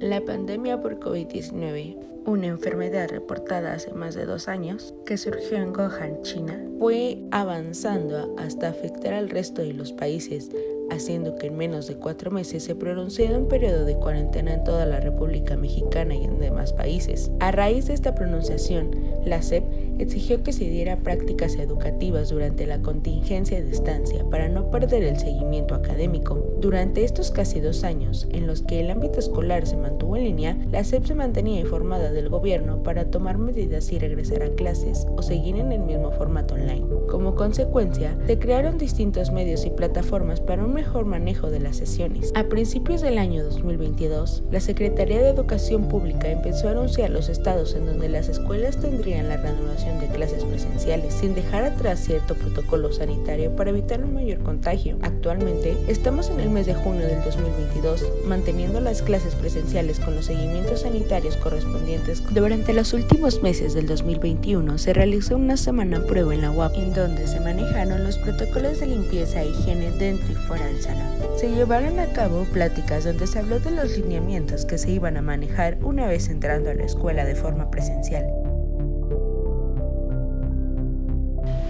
La pandemia por COVID-19, una enfermedad reportada hace más de 2 años, que surgió en Wuhan, China, fue avanzando hasta afectar al resto de los países, haciendo que en menos de 4 meses se pronunciara un periodo de cuarentena en toda la República Mexicana y en demás países. A raíz de esta pronunciación, la SEP exigió que se diera prácticas educativas durante la contingencia de estancia para no perder el seguimiento académico. Durante estos casi 2 años, en los que el ámbito escolar se mantuvo en línea, la SEP se mantenía informada del gobierno para tomar medidas y regresar a clases o seguir en el mismo formato online. Como consecuencia, se crearon distintos medios y plataformas para un mejor manejo de las sesiones. A principios del año 2022, la Secretaría de Educación Pública empezó a anunciar los estados en donde las escuelas tendrían la reanudación de clases presenciales, sin dejar atrás cierto protocolo sanitario para evitar un mayor contagio. Actualmente, estamos en el mes de junio del 2022, manteniendo las clases presenciales con los seguimientos sanitarios correspondientes. Durante los últimos meses del 2021, se realizó una semana prueba en la UAP, en donde se manejaron los protocolos de limpieza e higiene dentro y fuera del salón. Se llevaron a cabo pláticas donde se habló de los lineamientos que se iban a manejar una vez entrando a la escuela de forma presencial.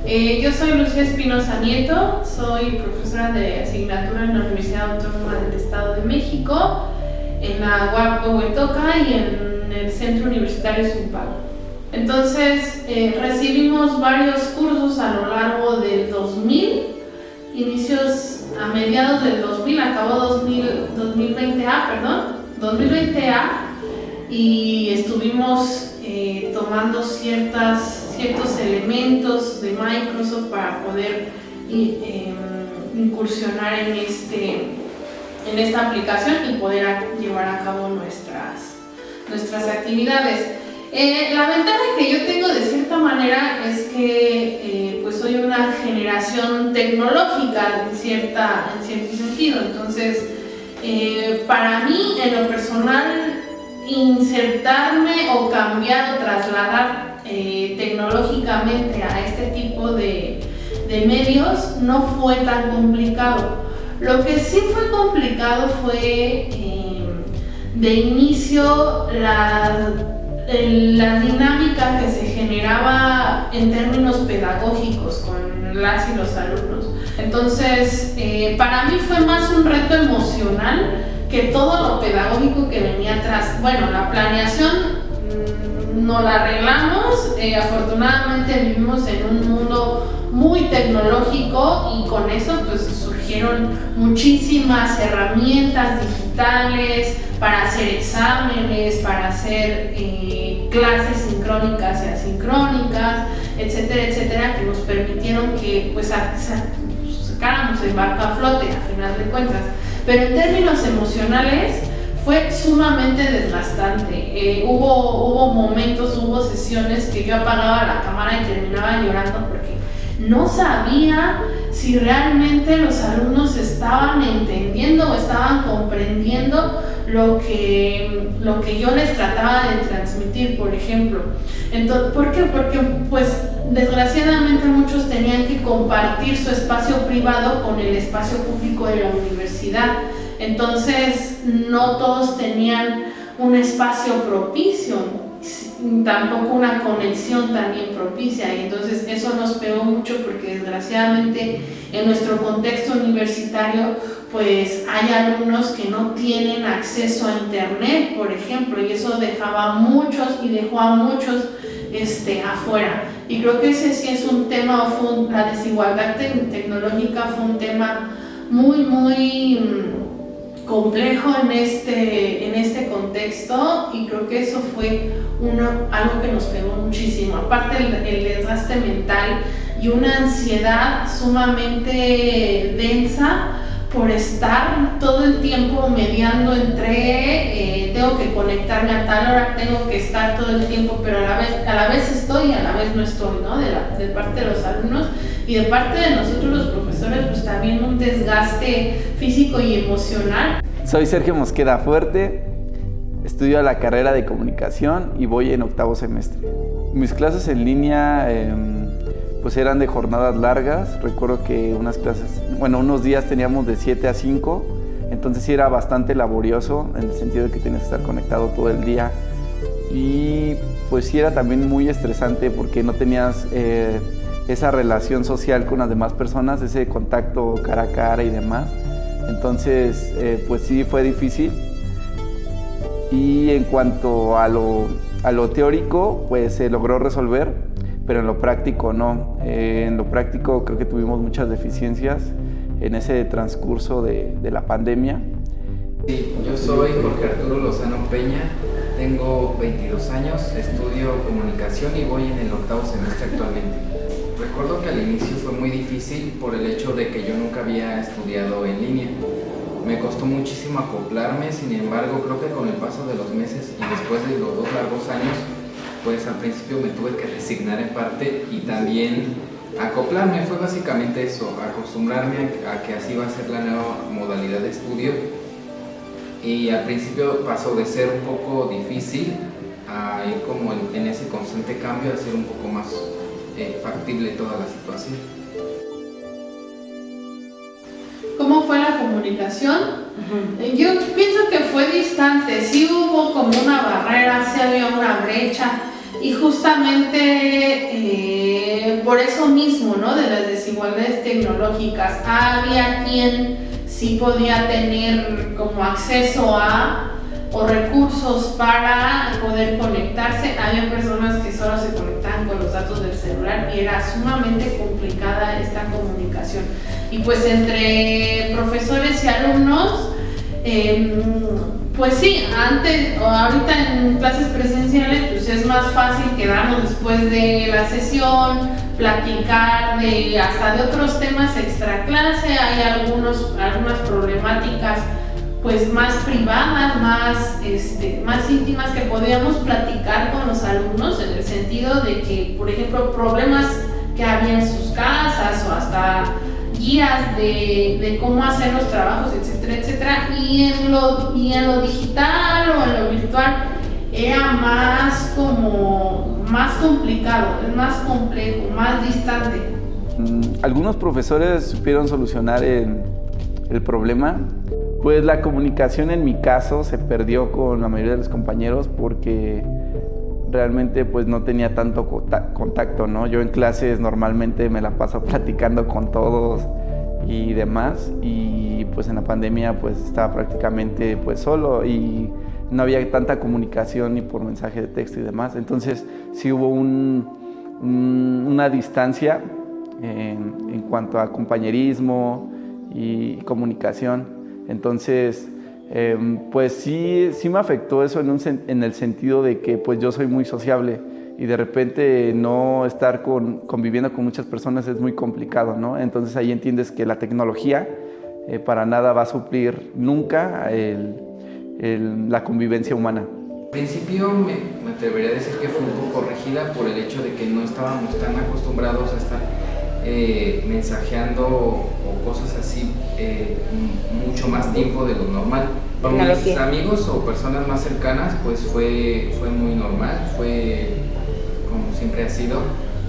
Yo soy Lucía Espinosa Nieto, soy profesora de asignatura en la Universidad Autónoma del Estado de México, en la UAP Huehuetoca y en el Centro Universitario Zumpango. Entonces, recibimos varios cursos a lo largo del 2000, inicios a mediados del 2000, acabó 2020A, y estuvimos tomando ciertos elementos de Microsoft para poder incursionar en esta aplicación y poder llevar a cabo nuestras actividades. La ventaja que yo tengo de cierta manera es que pues soy una generación tecnológica en cierto sentido, entonces para mí en lo personal insertarme o cambiar o trasladar tecnológicamente a este tipo de medios no fue tan complicado. Lo que sí fue complicado fue de inicio la dinámica que se generaba en términos pedagógicos con las y los alumnos. Entonces, para mí fue más un reto emocional que todo lo pedagógico que venía atrás. Bueno, la planeación no la arreglamos, afortunadamente vivimos en un mundo muy tecnológico y con eso pues surgieron muchísimas herramientas digitales para hacer exámenes, para hacer clases sincrónicas y asincrónicas, etcétera, etcétera, que nos permitieron que pues sacáramos el barco a flote a final de cuentas. Pero en términos emocionales fue sumamente desgastante. Hubo momentos, hubo sesiones que yo apagaba la cámara y terminaba llorando porque no sabía si realmente los alumnos estaban entendiendo o estaban comprendiendo lo que yo les trataba de transmitir, por ejemplo. Entonces, ¿por qué? Porque pues desgraciadamente muchos tenían que compartir su espacio privado con el espacio público de la universidad. Entonces no todos tenían un espacio propicio, tampoco una conexión también propicia, y entonces eso nos pegó mucho porque desgraciadamente en nuestro contexto universitario pues hay alumnos que no tienen acceso a internet, por ejemplo, y eso dejó a muchos afuera. Y creo que ese sí es un tema, la desigualdad tecnológica fue un tema muy complejo en este contexto, y creo que eso fue algo que nos pegó muchísimo, aparte el desgaste mental y una ansiedad sumamente densa por estar todo el tiempo mediando entre tengo que conectarme a tal hora, tengo que estar todo el tiempo, pero a la vez estoy y a la vez no estoy, ¿no? De parte de los alumnos y de parte de nosotros los profesores, pues también un desgaste físico y emocional. Soy Sergio Mosqueda Fuerte, estudio la carrera de comunicación y voy en 8º semestre. Mis clases en línea pues eran de jornadas largas. Recuerdo que unos días teníamos de 7 a 5, Entonces sí era bastante laborioso en el sentido de que tenías que estar conectado todo el día. Y pues sí era también muy estresante porque no tenías esa relación social con las demás personas, ese contacto cara a cara y demás. Entonces pues sí fue difícil. Y en cuanto a lo teórico, pues se logró resolver, pero en lo práctico no. En lo práctico creo que tuvimos muchas deficiencias en ese transcurso de la pandemia. Sí, yo soy Jorge Arturo Lozano Peña, tengo 22 años, estudio comunicación y voy en el 8º semestre actualmente. Recuerdo que al inicio fue muy difícil por el hecho de que yo nunca había estudiado en línea. Me costó muchísimo acoplarme, sin embargo creo que con el paso de los meses y después de los 2 largos años, pues al principio me tuve que resignar en parte y también acoplarme. Fue básicamente eso, acostumbrarme a que así va a ser la nueva modalidad de estudio. Y al principio pasó de ser un poco difícil a ir como en ese constante cambio, a ser un poco más factible toda la situación. ¿Cómo fue la comunicación? Yo pienso que fue distante, sí hubo como una barrera, sí había una brecha y justamente por eso mismo, ¿no? De las desigualdades tecnológicas, había quien sí podía tener como acceso a o recursos para poder conectarse. Había personas que solo se conectaban con los datos del celular y era sumamente complicada esta comunicación. Y pues entre profesores y alumnos, pues sí, antes o ahorita en clases presenciales pues es más fácil quedarnos después de la sesión, platicar hasta de otros temas extra clase. Hay algunas problemáticas pues más privadas, más íntimas que podíamos platicar con los alumnos, en el sentido de que, por ejemplo, problemas que había en sus casas o hasta guías de cómo hacer los trabajos, etcétera, etcétera. Y en lo digital o en lo virtual era más complicado, es más complejo, más distante. Algunos profesores supieron solucionar el problema. Pues la comunicación en mi caso se perdió con la mayoría de los compañeros porque realmente pues no tenía tanto contacto, ¿no? Yo en clases normalmente me la paso platicando con todos y demás, y pues en la pandemia pues estaba prácticamente pues solo y no había tanta comunicación ni por mensaje de texto y demás. Entonces sí hubo una distancia en cuanto a compañerismo y comunicación. Entonces, pues sí me afectó eso en el sentido de que pues yo soy muy sociable y de repente no estar conviviendo con muchas personas es muy complicado, ¿no? Entonces ahí entiendes que la tecnología para nada va a suplir nunca la convivencia humana. Al principio me atrevería a decir que fue un poco rígida por el hecho de que no estábamos tan acostumbrados a estar mensajeando o cosas así mucho más tiempo de lo normal. Con mis amigos o personas más cercanas pues fue muy normal, fue como siempre ha sido.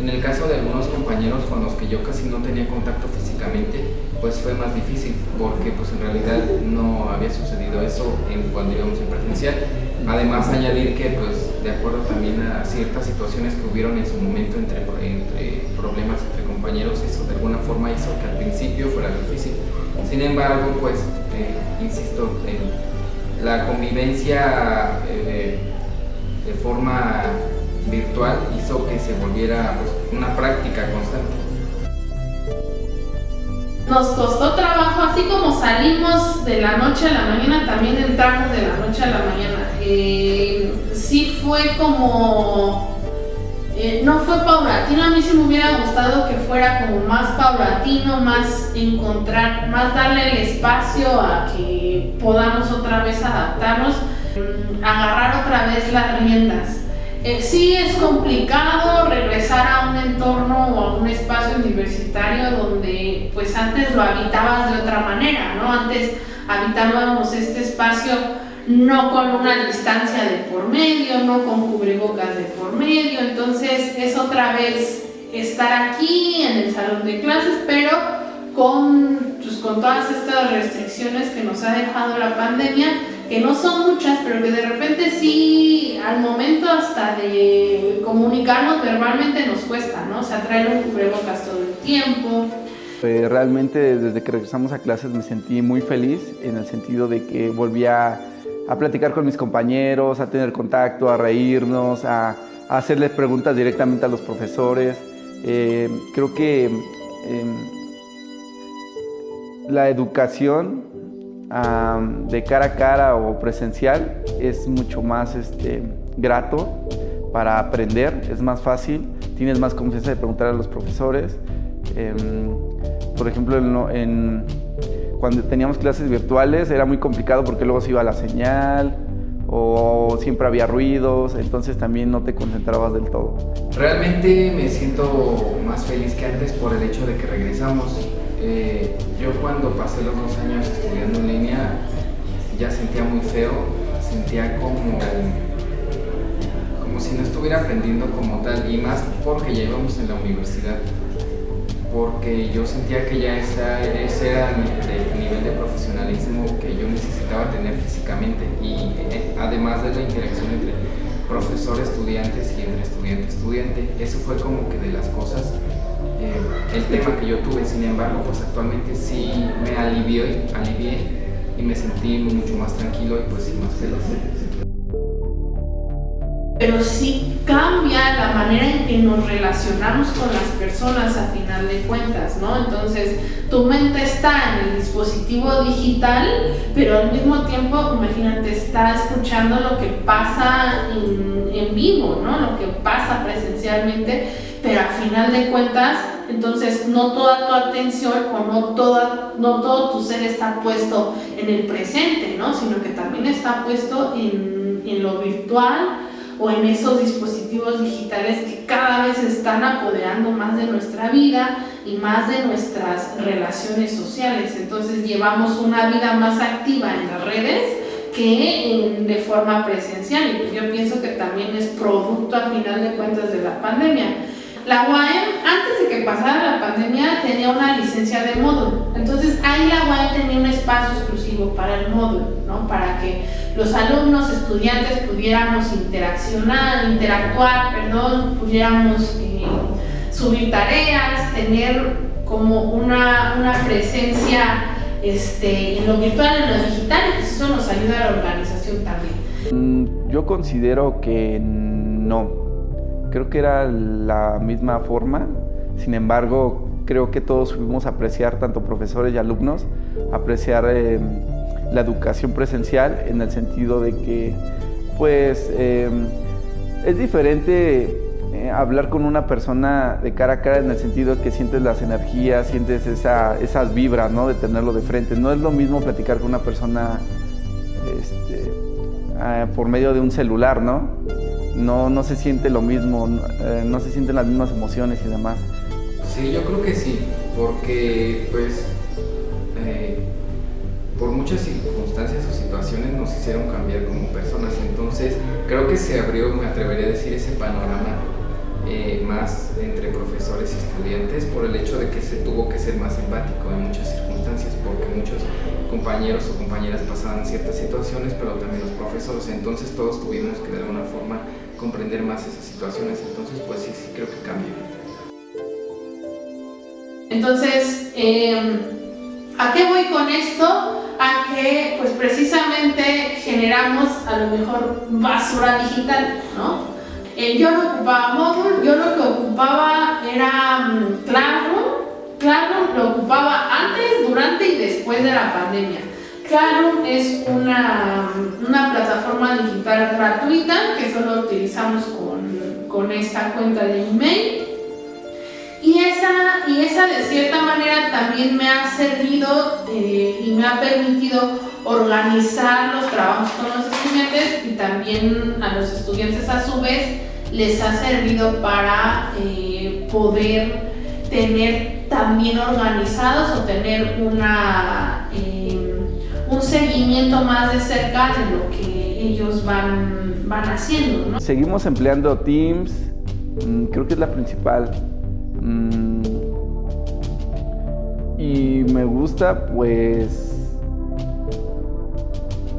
En el caso de algunos compañeros con los que yo casi no tenía contacto físicamente, pues fue más difícil porque pues en realidad no había sucedido eso cuando íbamos en presencial. Además añadir que pues de acuerdo también a ciertas situaciones que hubieron en su momento entre problemas entre compañeros, eso de alguna forma hizo que al principio fuera difícil. Sin embargo, pues insisto, la convivencia de forma virtual hizo que se volviera pues, una práctica constante. Nos costó trabajo, así como salimos de la noche a la mañana, también entramos de la noche a la mañana. Sí fue como, no fue paulatino. A mí sí me hubiera gustado que fuera como más paulatino, más encontrar, más darle el espacio a que podamos otra vez adaptarnos, agarrar otra vez las riendas. Sí es complicado regresar a un entorno o a un espacio universitario donde pues antes lo habitabas de otra manera, ¿no? Antes habitábamos este espacio no con una distancia de por medio, no con cubrebocas de por medio. Entonces es otra vez estar aquí en el salón de clases, pero con todas estas restricciones que nos ha dejado la pandemia, que no son muchas, pero que de repente sí, al momento hasta de comunicarnos verbalmente nos cuesta, ¿no? O sea, traer un cubrebocas todo el tiempo. Realmente desde que regresamos a clases me sentí muy feliz en el sentido de que volví a platicar con mis compañeros, a tener contacto, a reírnos, a hacerles preguntas directamente a los profesores. Creo que la educación de cara a cara o presencial es mucho más grato para aprender, es más fácil, tienes más confianza de preguntar a los profesores. Por ejemplo, cuando teníamos clases virtuales era muy complicado porque luego se iba la señal o siempre había ruidos, entonces también no te concentrabas del todo. Realmente me siento más feliz que antes por el hecho de que regresamos. Yo cuando pasé los 2 años estudiando en línea ya sentía muy feo, sentía como si no estuviera aprendiendo como tal, y más porque ya íbamos en la universidad, porque yo sentía que ya ese era el nivel de profesionalismo que yo necesitaba tener físicamente, y además de la interacción entre profesor-estudiantes y entre estudiante-estudiante, eso fue como que de las cosas, el tema que yo tuve. Sin embargo, pues actualmente sí me alivié y me sentí mucho más tranquilo y pues sí más feliz. Pero sí cambia la manera en que nos relacionamos con las personas a final de cuentas, ¿no? Entonces, tu mente está en el dispositivo digital, pero al mismo tiempo, imagínate, está escuchando lo que pasa en vivo, ¿no? Lo que pasa presencialmente, pero a final de cuentas, entonces no toda tu atención o no todo tu ser está puesto en el presente, ¿no? Sino que también está puesto en lo virtual, o en esos dispositivos digitales que cada vez están apoderando más de nuestra vida y más de nuestras relaciones sociales. Entonces llevamos una vida más activa en las redes que de forma presencial, y pues yo pienso que también es producto a final de cuentas de la pandemia. La UAM, antes de que pasara la pandemia, tenía una licencia de módulo. Entonces ahí la UAM tenía un espacio exclusivo para el módulo, ¿no? Para que los alumnos, estudiantes pudiéramos interactuar, pudiéramos subir tareas, tener como una presencia en lo virtual, en lo digital, y pues eso nos ayuda a la organización también. Yo considero que no. Creo que era la misma forma, sin embargo, creo que todos supimos apreciar, tanto profesores y alumnos, apreciar la educación presencial, en el sentido de que, pues, es diferente hablar con una persona de cara a cara, en el sentido de que sientes las energías, sientes esas vibras, ¿no? De tenerlo de frente. No es lo mismo platicar con una persona por medio de un celular, ¿no? No se siente lo mismo, no se sienten las mismas emociones y demás. Sí, yo creo que sí, porque pues por muchas circunstancias o situaciones nos hicieron cambiar como personas. Entonces creo que se abrió, me atrevería a decir, ese panorama más entre profesores y estudiantes, por el hecho de que se tuvo que ser más empático en muchas circunstancias, porque muchos compañeros o compañeras pasaban ciertas situaciones, pero también los profesores. Entonces todos tuvimos que de alguna forma comprender más esas situaciones. Entonces pues sí creo que cambia. Entonces, ¿a qué voy con esto? A que pues precisamente generamos a lo mejor basura digital, ¿no? Yo no ocupaba Moodle, yo lo que ocupaba era Classroom. Classroom lo ocupaba antes, durante y después de la pandemia. Classroom es una plataforma digital gratuita que solo utilizamos con esta cuenta de email. Y esa de cierta manera también me ha servido y me ha permitido organizar los trabajos con los estudiantes, y también a los estudiantes a su vez les ha servido para poder tener también organizados o tener un seguimiento más de cerca de lo que ellos van haciendo, ¿no? Seguimos empleando Teams, creo que es la principal. Y me gusta, pues...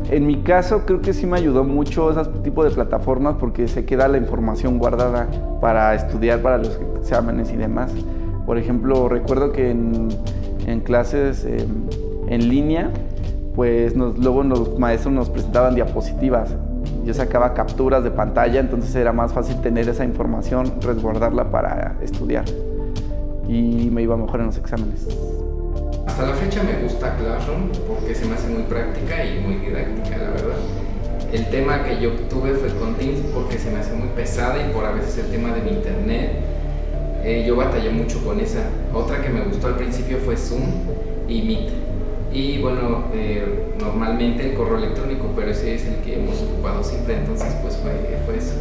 En mi caso creo que sí me ayudó mucho ese tipo de plataformas porque se queda la información guardada para estudiar para los exámenes y demás. Por ejemplo, recuerdo que en clases en línea, pues luego los maestros nos presentaban diapositivas. Yo sacaba capturas de pantalla, entonces era más fácil tener esa información, resguardarla para estudiar. Y me iba mejor en los exámenes. Hasta la fecha me gusta Classroom porque se me hace muy práctica y muy didáctica, la verdad. El tema que yo tuve fue con Teams porque se me hace muy pesada y por a veces el tema de mi internet. Yo batallé mucho con esa. Otra que me gustó al principio fue Zoom y Meet. Y bueno, normalmente el correo electrónico, pero ese es el que hemos ocupado siempre, entonces pues fue eso.